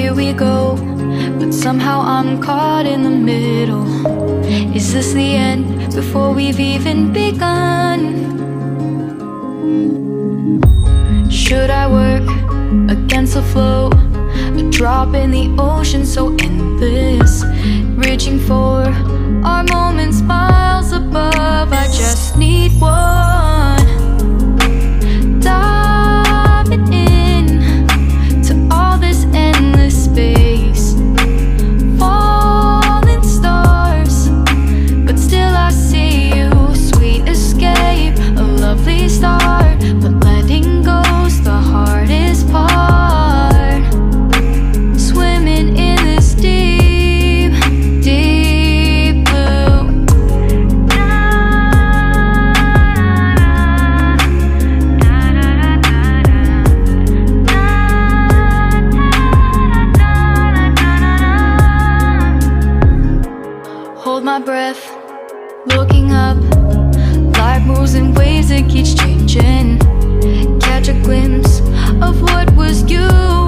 here we go, but somehow I'm caught in the middle. Is this the end before we've even begun? Should I work against the flow? A drop in the ocean so endless, reaching for our moments miles above. I just need one, diving in to all this endless space, falling stars, but still I see you. Sweet escape, a lovely start, but letting go's the hardest part. Swimming in this deep, deep blue. Hold my breath, looking up. Life moves in waves that keeps changing. Catch a glimpse of what was you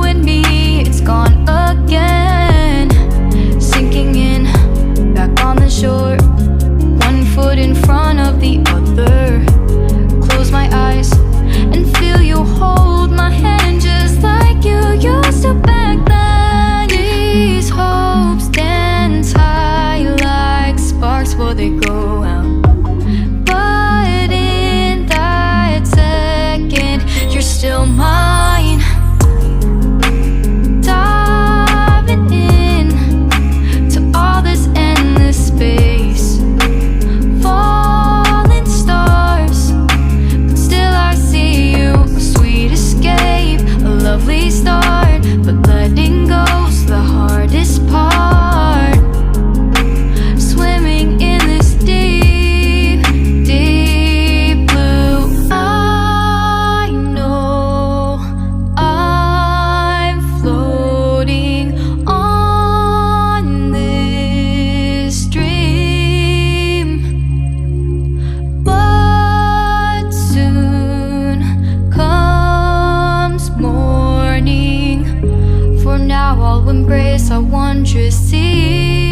and me. It's gone again, sinking in, back on the shore. One foot in front of the other. Close my eyes and feel you hold my hand just like you used to back then. These hopes dance high like sparks before they go out. But in that second, you're still mine. Diving in to all this endless space, falling stars, but still I see you. A sweet escape, a lovely start, but letting go's the hardest part. Swimming in this deep, deep blue. I know I'm floating on this dream, but soon comes morning. For now I'll embrace our wondrous sea.